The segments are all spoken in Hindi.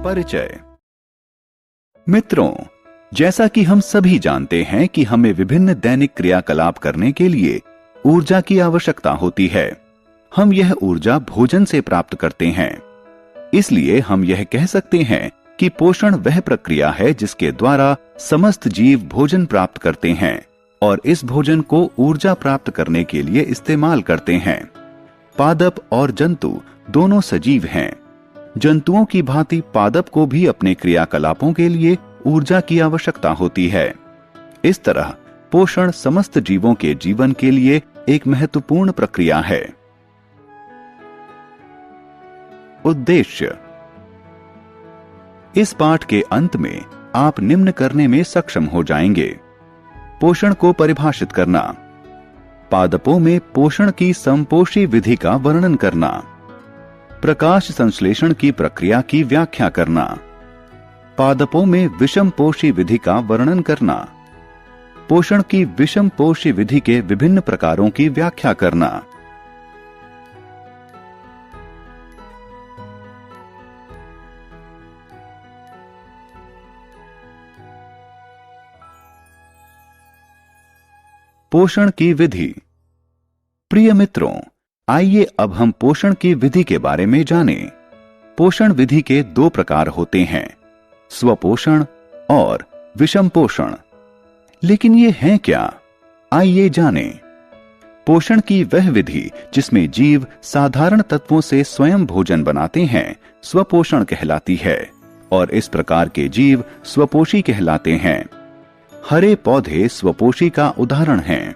परिचय। मित्रों, जैसा कि हम सभी जानते हैं कि हमें विभिन्न दैनिक क्रियाकलाप करने के लिए ऊर्जा की आवश्यकता होती है। हम यह ऊर्जा भोजन से प्राप्त करते हैं। इसलिए हम यह कह सकते हैं कि पोषण वह प्रक्रिया है जिसके द्वारा समस्त जीव भोजन प्राप्त करते हैं और इस भोजन को ऊर्जा प्राप्त करने के लिए इस्तेमाल करते हैं। पादप और जंतु दोनों सजीव हैं। जंतुओं की भांति पादप को भी अपने क्रियाकलापों के लिए ऊर्जा की आवश्यकता होती है। इस तरह पोषण समस्त जीवों के जीवन के लिए एक महत्वपूर्ण प्रक्रिया है। उद्देश्य। इस पाठ के अंत में आप निम्न करने में सक्षम हो जाएंगे। पोषण को परिभाषित करना, पादपों में पोषण की समपोषी विधि का वर्णन करना, प्रकाश संश्लेषण की प्रक्रिया की व्याख्या करना, पादपों में विषमपोषी विधि का वर्णन करना, पोषण की विषमपोषी विधि के विभिन्न प्रकारों की व्याख्या करना। पोषण की विधि। प्रिय मित्रों, आइए अब हम पोषण की विधि के बारे में जानें। पोषण विधि के दो प्रकार होते हैं, स्वपोषण और विषम पोषण। लेकिन ये हैं क्या? आइए जानें। पोषण की वह विधि जिसमें जीव साधारण तत्वों से स्वयं भोजन बनाते हैं स्वपोषण कहलाती है और इस प्रकार के जीव स्वपोषी कहलाते हैं। हरे पौधे स्वपोषी का उदाहरण हैं।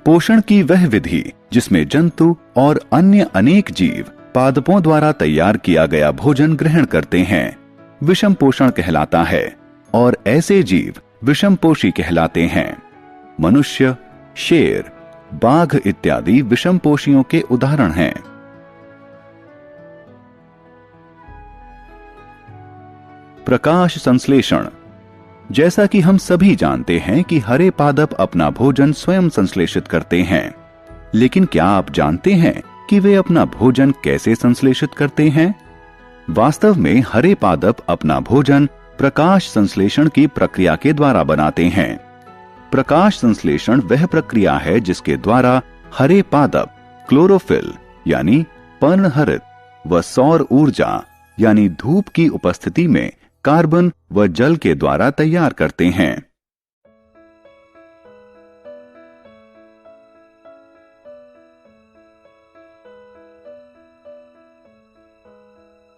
पोषण की वह विधि जिसमें जंतु और अन्य अनेक जीव पादपों द्वारा तैयार किया गया भोजन ग्रहण करते हैं विषम पोषण कहलाता है और ऐसे जीव विषमपोषी कहलाते हैं। मनुष्य, शेर, बाघ इत्यादि विषमपोषियों के उदाहरण हैं। प्रकाश संश्लेषण। जैसा कि हम सभी जानते हैं कि हरे पादप अपना भोजन स्वयं संश्लेषित करते हैं, लेकिन क्या आप जानते हैं कि वे अपना भोजन कैसे संश्लेषित करते हैं? वास्तव में हरे पादप अपना भोजन प्रकाश संश्लेषण की प्रक्रिया के द्वारा बनाते हैं। प्रकाश संश्लेषण वह प्रक्रिया है जिसके द्वारा हरे पादप क्लोरोफिल यानी पर्णहरित व सौर ऊर्जा यानी धूप की उपस्थिति में कार्बन व जल के द्वारा तैयार करते हैं।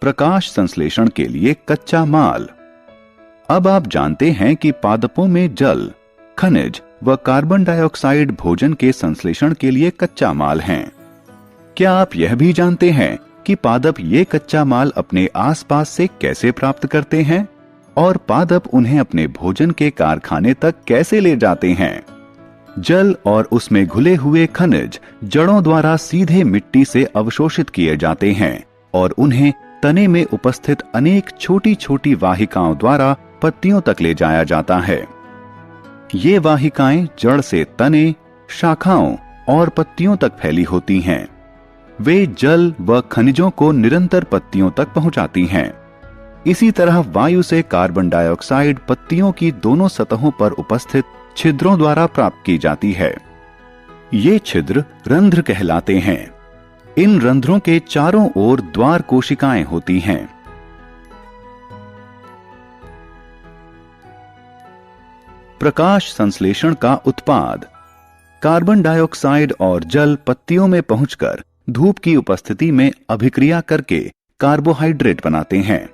प्रकाश संश्लेषण के लिए कच्चा माल। अब आप जानते हैं कि पादपों में जल, खनिज व कार्बन डाइऑक्साइड भोजन के संश्लेषण के लिए कच्चा माल हैं। क्या आप यह भी जानते हैं कि पादप ये कच्चा माल अपने आसपास से कैसे प्राप्त करते हैं और पादप उन्हें अपने भोजन के कारखाने तक कैसे ले जाते हैं? जल और उसमें घुले हुए खनिज जड़ों द्वारा सीधे मिट्टी से अवशोषित किए जाते हैं और उन्हें तने में उपस्थित अनेक छोटी छोटी वाहिकाओं द्वारा पत्तियों तक ले जाया जाता है। ये वाहिकाएं जड़ से तने, शाखाओं और पत्तियों तक फैली होती हैं। वे जल व खनिजों को निरंतर पत्तियों तक पहुंचाती हैं। इसी तरह वायु से कार्बन डाइऑक्साइड पत्तियों की दोनों सतहों पर उपस्थित छिद्रों द्वारा प्राप्त की जाती है। ये छिद्र रंध्र कहलाते हैं। इन रंध्रों के चारों ओर द्वार कोशिकाएं होती हैं। प्रकाश संश्लेषण का उत्पाद। कार्बन डाइऑक्साइड और जल पत्तियों में पहुंचकर धूप की उपस्थिति में अभिक्रिया करके कार्बोहाइड्रेट बनाते हैं।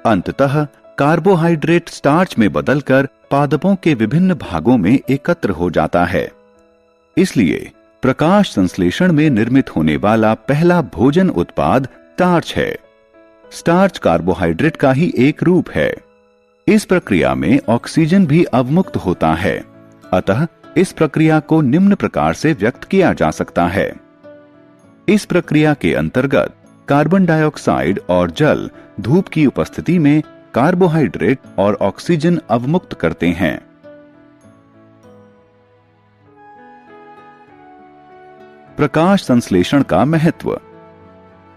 अंततः कार्बोहाइड्रेट स्टार्च में बदलकर पादपों के विभिन्न भागों में एकत्र हो जाता है। इसलिए प्रकाश संश्लेषण में निर्मित होने वाला पहला भोजन उत्पाद स्टार्च है। स्टार्च कार्बोहाइड्रेट का ही एक रूप है। इस प्रक्रिया में ऑक्सीजन भी अवमुक्त होता है। अतः इस प्रक्रिया को निम्न प्रकार से व्यक्त किया जा सकता है। इस प्रक्रिया के अंतर्गत कार्बन डाइऑक्साइड और जल धूप की उपस्थिति में कार्बोहाइड्रेट और ऑक्सीजन अवमुक्त करते हैं। प्रकाश संश्लेषण का महत्व।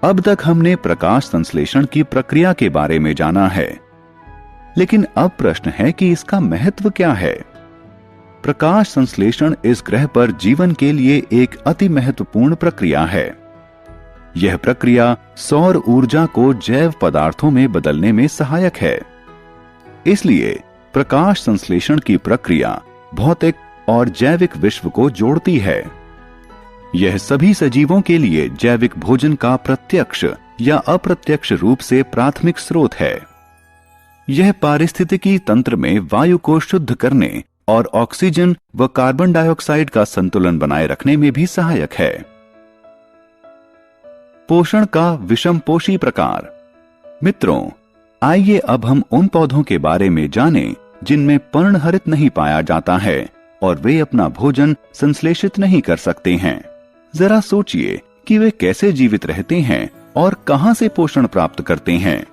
अब तक हमने प्रकाश संश्लेषण की प्रक्रिया के बारे में जाना है, लेकिन अब प्रश्न है कि इसका महत्व क्या है। प्रकाश संश्लेषण इस ग्रह पर जीवन के लिए एक अति महत्वपूर्ण प्रक्रिया है। यह प्रक्रिया सौर ऊर्जा को जैव पदार्थों में बदलने में सहायक है। इसलिए प्रकाश संश्लेषण की प्रक्रिया भौतिक और जैविक विश्व को जोड़ती है। यह सभी सजीवों के लिए जैविक भोजन का प्रत्यक्ष या अप्रत्यक्ष रूप से प्राथमिक स्रोत है। यह पारिस्थितिकी तंत्र में वायु को शुद्ध करने और ऑक्सीजन व कार्बन डाइऑक्साइड का संतुलन बनाए रखने में भी सहायक है। पोषण का विषमपोषी प्रकार। मित्रों, आइए अब हम उन पौधों के बारे में जानें जिनमें पर्णहरित नहीं पाया जाता है और वे अपना भोजन संश्लेषित नहीं कर सकते हैं। जरा सोचिए कि वे कैसे जीवित रहते हैं और कहां से पोषण प्राप्त करते हैं।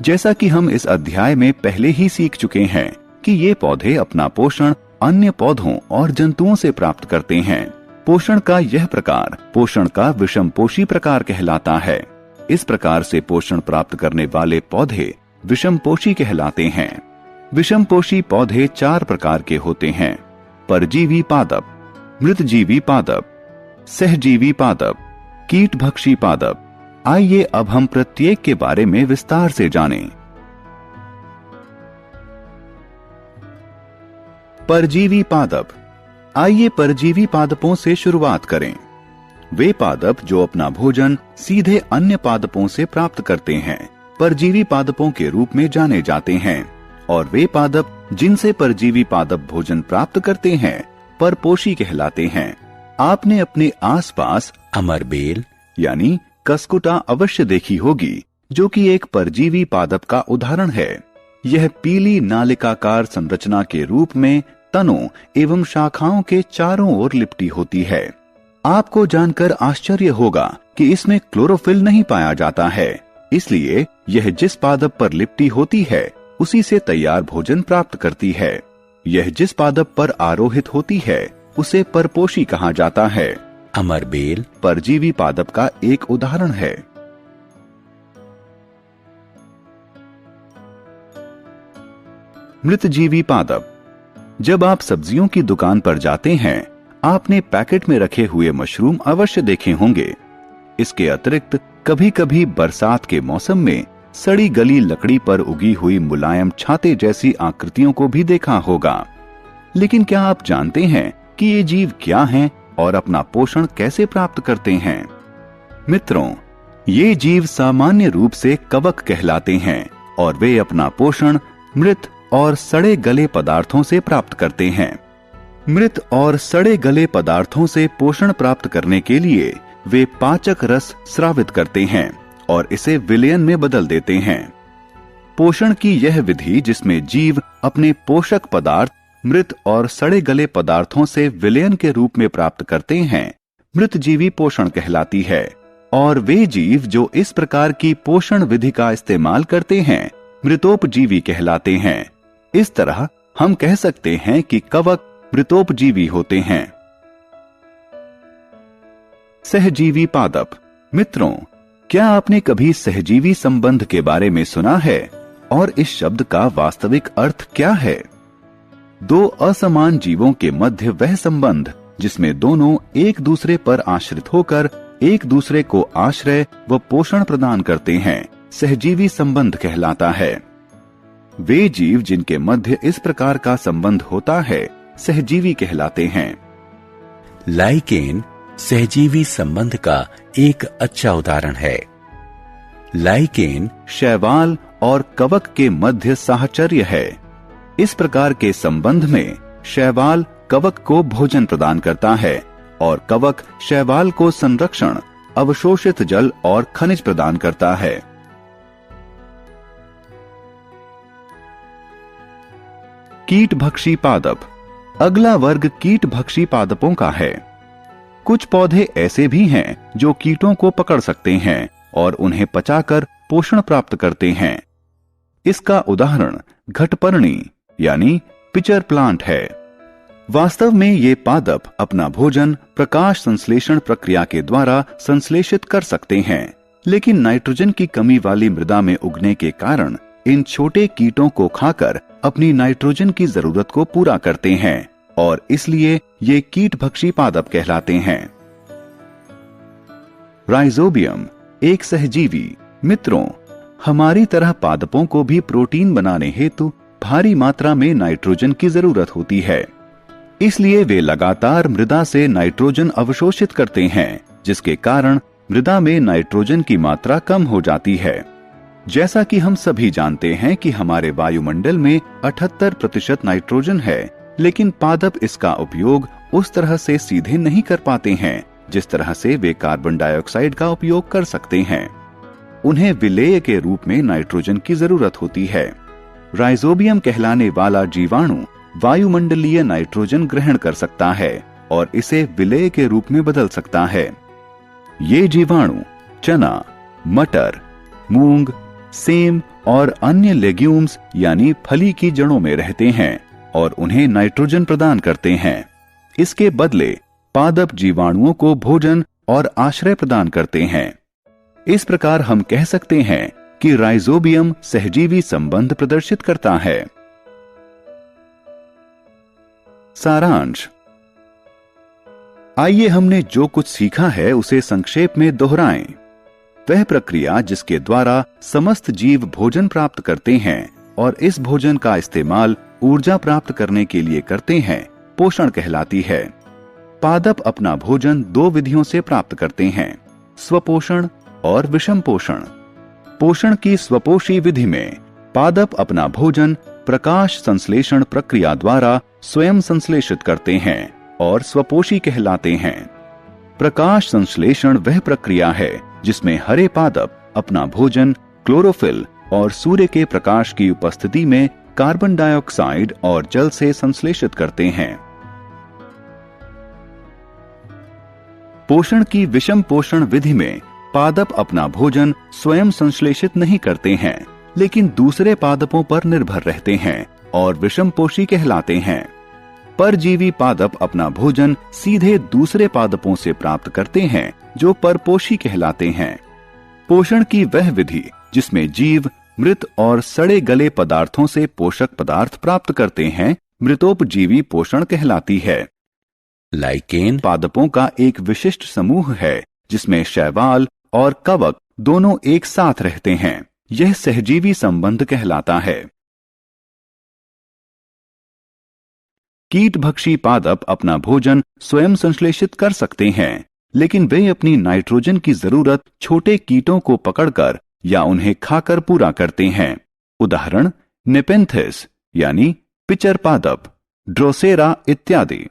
जैसा कि हम इस अध्याय में पहले ही सीख चुके हैं कि ये पौधे अपना पोषण अन्य पौधों और जंतुओं से प्राप्त करते हैं। पोषण का यह प्रकार पोषण का विषमपोषी प्रकार कहलाता है। इस प्रकार से पोषण प्राप्त करने वाले पौधे विषमपोषी कहलाते हैं। विषमपोषी पौधे 4 प्रकार के होते हैं: परजीवी पादप, मृतजीवी पादप, सहजीवी पादप, कीटभक्षी पादप। आइए अब हम प्रत्येक के बारे में विस्तार से जानें। परजीवी पादप। आइए परजीवी पादपों से शुरुआत करें। वे पादप जो अपना भोजन सीधे अन्य पादपों से प्राप्त करते हैं परजीवी पादपों के रूप में जाने जाते हैं, और वे पादप जिनसे परजीवी पादप भोजन प्राप्त करते हैं परपोषी कहलाते हैं। आपने अपने आसपास अमरबेल यानी कसकुटा अवश्य देखी होगी, जो कि एक परजीवी पादप का उदाहरण है। यह पीली नालिकाकार संरचना के रूप में तनों एवं शाखाओं के चारों ओर लिपटी होती है। आपको जानकर आश्चर्य होगा कि इसमें क्लोरोफिल नहीं पाया जाता है, इसलिए यह जिस पादप पर लिपटी होती है उसी से तैयार भोजन प्राप्त करती है। यह जिस पादप पर आरोहित होती है उसे परपोषी कहा जाता है। अमरबेल परजीवी पादप का एक उदाहरण है। मृतजीवी पादप। जब आप सब्जियों की दुकान पर जाते हैं, आपने पैकेट में रखे हुए मशरूम अवश्य देखे होंगे। इसके अतिरिक्त कभी कभी बरसात के मौसम में सड़ी गली लकड़ी पर उगी हुई मुलायम छाते जैसी आकृतियों को भी देखा होगा। लेकिन क्या आप जानते हैं कि ये जीव क्या हैं और अपना पोषण कैसे प्राप्त करते हैं? मित्रों, ये जीव सामान्य रूप से कवक कहलाते हैं और वे अपना पोषण मृत और सड़े गले पदार्थों से प्राप्त करते हैं। मृत और सड़े गले पदार्थों से पोषण प्राप्त करने के लिए वे पाचक रस स्रावित करते हैं और इसे विलयन में बदल देते हैं। पोषण की यह विधि जिसमें जीव अपने पोषक पदार्थ मृत और सड़े गले पदार्थों से विलयन के रूप में प्राप्त करते हैं, मृतजीवी पोषण कहलाती है। और वे जीव जो इस प्रकार की पोषण विधि का इस्तेमाल करते हैं मृतोपजीवी कहलाते हैं। इस तरह हम कह सकते हैं कि कवक मृतोपजीवी होते हैं। सहजीवी पादप। मित्रों, क्या आपने कभी सहजीवी संबंध के बारे में सुना है और इस शब्द का वास्तविक अर्थ क्या है? 2 असमान जीवों के मध्य वह संबंध जिसमें दोनों एक दूसरे पर आश्रित होकर एक दूसरे को आश्रय व पोषण प्रदान करते हैं, सहजीवी संबंध कहलाता है। वे जीव जिनके मध्य इस प्रकार का संबंध होता है सहजीवी कहलाते हैं। लाइकेन सहजीवी संबंध का एक अच्छा उदाहरण है। लाइकेन शैवाल और कवक के मध्य साहचर्य है। इस प्रकार के संबंध में शैवाल कवक को भोजन प्रदान करता है और कवक शैवाल को संरक्षण, अवशोषित जल और खनिज प्रदान करता है। कीटभक्षी पादप। अगला वर्ग कीटभक्षी पादपों का है। कुछ पौधे ऐसे भी हैं जो कीटों को पकड़ सकते हैं और उन्हें पचाकर पोषण प्राप्त करते हैं। इसका उदाहरण घटपर्णी यानी पिचर प्लांट है। वास्तव में ये पादप अपना भोजन प्रकाश संश्लेषण प्रक्रिया के द्वारा संश्लेषित कर सकते हैं लेकिन नाइट्रोजन की कमी वाली मृदा में उगने के कारण इन छोटे कीटों को खाकर अपनी नाइट्रोजन की जरूरत को पूरा करते हैं और इसलिए ये कीटभक्षी पादप कहलाते हैं। राइजोबियम एक सहजीवी। मित्रों, हमारी तरह पादपों को भी प्रोटीन बनाने हेतु भारी मात्रा में नाइट्रोजन की जरूरत होती है। इसलिए वे लगातार मृदा से नाइट्रोजन अवशोषित करते हैं, जिसके कारण मृदा में नाइट्रोजन की मात्रा कम हो जाती है। जैसा कि हम सभी जानते हैं कि हमारे वायुमंडल में 78% नाइट्रोजन है, लेकिन पादप इसका उपयोग उस तरह से सीधे नहीं कर पाते हैं जिस तरह से वे कार्बन डाइऑक्साइड का उपयोग कर सकते हैं। उन्हें विलेय के रूप में नाइट्रोजन की जरूरत होती है। राइजोबियम कहलाने वाला जीवाणु वायुमंडलीय नाइट्रोजन ग्रहण कर सकता है और इसे विलेय के रूप में बदल सकता है। ये जीवाणु चना, मटर, मूंग, सेम और अन्य लेग्यूम्स यानी फली की जड़ों में रहते हैं और उन्हें नाइट्रोजन प्रदान करते हैं। इसके बदले पादप जीवाणुओं को भोजन और आश्रय प्रदान करते हैं। इस प्रकार हम कह सकते हैं कि राइजोबियम सहजीवी संबंध प्रदर्शित करता है। सारांश। आइए हमने जो कुछ सीखा है उसे संक्षेप में दोहराएं। वह प्रक्रिया जिसके द्वारा समस्त जीव भोजन प्राप्त करते हैं और इस भोजन का इस्तेमाल ऊर्जा प्राप्त करने के लिए करते हैं, पोषण कहलाती है। पादप अपना भोजन 2 विधियों से प्राप्त करते हैं, स्वपोषण और विषम पोषण। पोषण की स्वपोषी विधि में पादप अपना भोजन प्रकाश संश्लेषण प्रक्रिया द्वारा स्वयं संश्लेषित करते हैं और स्वपोषी कहलाते हैं। प्रकाश संश्लेषण वह प्रक्रिया है जिसमें हरे पादप अपना भोजन क्लोरोफिल और सूर्य के प्रकाश की उपस्थिति में कार्बन डाइऑक्साइड और जल से संश्लेषित करते हैं। पोषण की विषम पोषण विधि में पादप अपना भोजन स्वयं संश्लेषित नहीं करते हैं, लेकिन दूसरे पादपों पर निर्भर रहते हैं और विषम पोषी कहलाते हैं। परजीवी पादप अपना भोजन सीधे दूसरे पादपों से प्राप्त करते हैं जो परपोषी कहलाते हैं। पोषण की वह विधि जिसमें जीव मृत और सड़े गले पदार्थों से पोषक पदार्थ प्राप्त करते हैं, मृतोपजीवी पोषण कहलाती है। लाइकेन पादपों का एक विशिष्ट समूह है जिसमें शैवाल और कवक दोनों एक साथ रहते हैं। यह सहजीवी संबंध कहलाता है। कीटभक्षी पादप अपना भोजन स्वयं संश्लेषित कर सकते हैं, लेकिन वे अपनी नाइट्रोजन की जरूरत छोटे कीटों को पकड़कर या उन्हें खाकर पूरा करते हैं। उदाहरण नेपेंथिस यानी पिचर पादप, ड्रोसेरा इत्यादि।